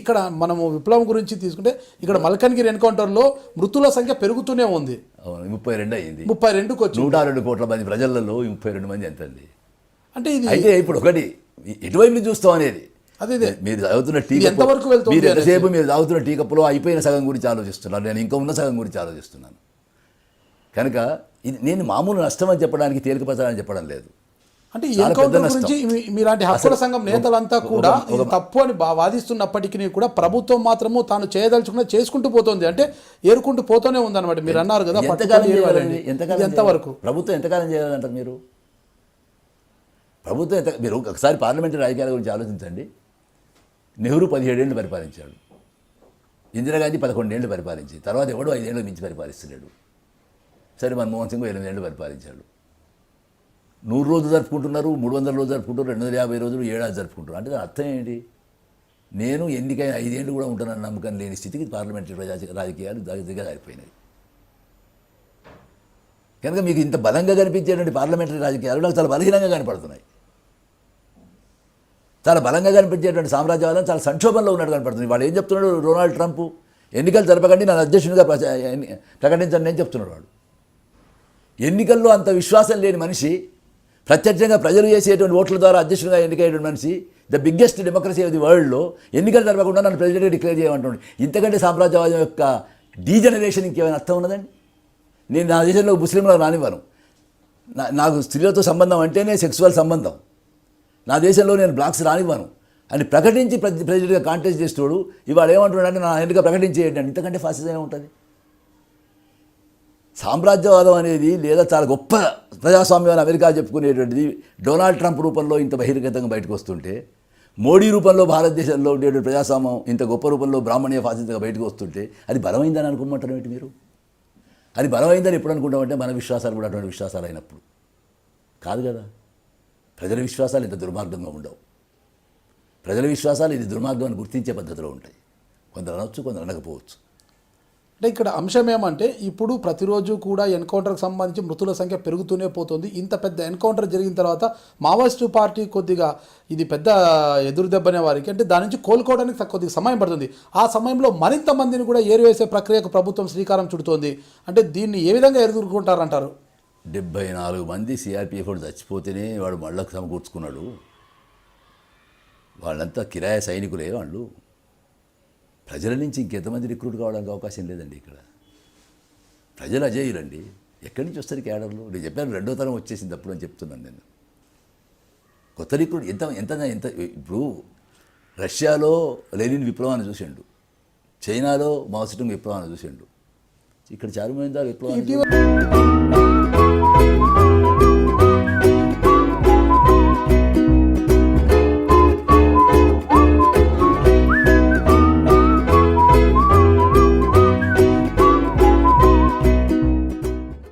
ఇక్కడ మనము విప్లవం గురించి తీసుకుంటే ఇక్కడ మల్కన్గిరి ఎన్కౌంటర్లో మృతుల సంఖ్య పెరుగుతూనే ఉంది. 32 అయింది, 32కి వచ్చి 102 కోట్ల మంది ప్రజలలో 32 మంది ఎంత అండి? అంటే ఇది అయితే ఇప్పుడు ఒకటి ఎటువైపు చూస్తాం అనేది, అదే మీరు చదువుతున్న టీ ఎంతవరకు వెళ్తుంది? మీరు ఎంతసేపు మీరు చదువుతున్న టీ కప్పులో అయిపోయిన సగం గురించి ఆలోచిస్తున్నారు, నేను ఇంకా ఉన్న సగం గురించి ఆలోచిస్తున్నాను. కనుక ఇది నేను మామూలు నష్టం అని చెప్పడానికి, తేలికపరచాలని చెప్పడం లేదు. అంటే ఈ ఎన్కౌంటర్ గురించి మీలాంటి హక్కుల సంఘం నేతలంతా కూడా ఇది తప్పు అని వాదిస్తున్నప్పటికీ కూడా ప్రభుత్వం మాత్రము తాను చేయదలుచుకున్న చేసుకుంటూ పోతుంది, అంటే ఏరుకుంటూ పోతూనే ఉందన్నమాట. మీరు అన్నారు కదా ఎంతవరకు ప్రభుత్వం ఎంతకాలం చేయాలంటారు మీరు? ప్రభుత్వం మీరు ఒకసారి పార్లమెంటరీ రాజకీయాల గురించి ఆలోచించండి. నెహ్రూ 17 ఏళ్ళు పరిపాలించాడు, ఇందిరాగాంధీ 11 ఏళ్ళు పరిపాలించి, తర్వాత ఎవడో 5 ఏళ్ళు మించి పరిపాలిస్తున్నాడు. సరే మన్మోహన్ సింగ్ 8 ఏళ్ళు పరిపాలించాడు. 100 రోజులు జరుపుకుంటున్నారు, 300 రోజులు జరుపుకుంటారు, 250 రోజులు, ఏడాది జరుపుకుంటారు. అంటే దాని అర్థం ఏంటి? నేను ఎన్నికైనా 5 ఏళ్ళు కూడా ఉంటానన్న నమ్మకం లేని స్థితికి పార్లమెంటరీ రాజకీయాలు దిగజారిపోయినాయి. కనుక మీకు ఇంత బలంగా కనిపించేటువంటి పార్లమెంటరీ రాజకీయాలు నాకు చాలా బలహీనంగా కనపడుతున్నాయి. చాలా బలంగా కనిపించేటువంటి సామ్రాజ్యవాదం చాలా సంక్షోభంలో ఉన్నట్టు కనపడుతుంది. వాడు ఏం చెప్తున్నాడు? డొనాల్డ్ ట్రంప్ ఎన్నికలు జరపకండి, నన్ను అధ్యక్షునిగా ప్రకటించండి నేను చెప్తున్నాడు. వాడు ఎన్నికల్లో అంత విశ్వాసం లేని మనిషి, ప్రత్యక్షంగా ప్రజలు చేసేటువంటి ఓట్ల ద్వారా అధ్యక్షునిగా ఎన్నికయ్యేటువంటి మనిషి, the biggest democracy of the వరల్డ్లో ఎన్నికలు జరపకుండా నన్ను ప్రెసిడెంట్గా డిక్లేర్ చేయమంటుంది. ఇంతకంటే సామ్రాజ్యవాదం యొక్క డీజనరేషన్ ఇంకేమైనా అర్థం ఉన్నదండి? నేను నా దేశంలో ముస్లింలకు రానివ్వను, నాకు స్త్రీలతో సంబంధం అంటేనే సెక్సువల్ సంబంధం, నా దేశంలో నేను బ్లాక్స్ రానివ్వను అని ప్రకటించి ప్రెసిడెంట్గా కాంటెస్ట్ చేస్తాడు. ఇవాళ ఏమంటున్నాడంటే నా ఎన్నిక ప్రకటించేయండి. ఇంతకంటే ఫాసిజం ఉంటుంది? సామ్రాజ్యవాదం అనేది లేదా చాలా గొప్ప ప్రజాస్వామ్యం అని అమెరికా చెప్పుకునేటువంటిది డొనాల్డ్ ట్రంప్ రూపంలో ఇంత బహిర్గతంగా బయటకు వస్తుంటే, మోడీ రూపంలో భారతదేశంలో ఉండేటువంటి ప్రజాస్వామ్యం ఇంత గొప్ప రూపంలో బ్రాహ్మణీయ ఫాసిజంగా బయటకు వస్తుంటే అది బలమైందని అనుకోమంటారు ఏంటి మీరు? అది బలమైందని ఎప్పుడు అనుకుంటామంటే మన విశ్వాసాలు కూడా అటువంటి విశ్వాసాలు అయినప్పుడు కాదు కదా. ప్రజల విశ్వాసాలు ఇంత దుర్మార్గంగా ఉండవు. ప్రజల విశ్వాసాలు ఇది దుర్మార్గం అని గుర్తించే పద్ధతిలో ఉంటాయి. కొందరు అనొచ్చు, కొందరు అనకపోవచ్చు. అంటే ఇక్కడ అంశం ఏమంటే ఇప్పుడు ప్రతిరోజు కూడా ఎన్కౌంటర్కి సంబంధించి మృతుల సంఖ్య పెరుగుతూనే పోతుంది. ఇంత పెద్ద ఎన్కౌంటర్ జరిగిన తర్వాత మావోయిస్టు పార్టీ కొద్దిగా ఇది పెద్ద ఎదురు దెబ్బనే వారికి, అంటే దాని నుంచి కోలుకోవడానికి కొద్దిగా సమయం పడుతుంది. ఆ సమయంలో మరింత మందిని కూడా ఏరివేసే ప్రక్రియకు ప్రభుత్వం శ్రీకారం చుడుతోంది. అంటే దీన్ని ఏ విధంగా ఎదుర్కొంటారంటారు? 74 మంది సిఆర్పిఎఫ్ వాడు చచ్చిపోతేనే వాడు మళ్ళకు సమకూర్చుకున్నాడు. వాళ్ళంతా కిరాయ సైనికులే. వాళ్ళు ప్రజల నుంచి ఇంకెంతమంది రిక్రూట్ కావడానికి అవకాశం లేదండి. ఇక్కడ ప్రజలు అజేయులండి. ఎక్కడి నుంచి వస్తారు క్యాడర్లు? నేను చెప్పాను 2వ తరం వచ్చేసింది అప్పుడు అని చెప్తున్నాను నేను. కొత్త రిక్రూట్ ఎంత ఇప్పుడు రష్యాలో లెనిన్ విప్లవాన్ని చూసిండు, చైనాలో మావోసేతుంగ్ విప్లవాన్ని చూసిండు, ఇక్కడ చారుమైందా విప్లవాన్ని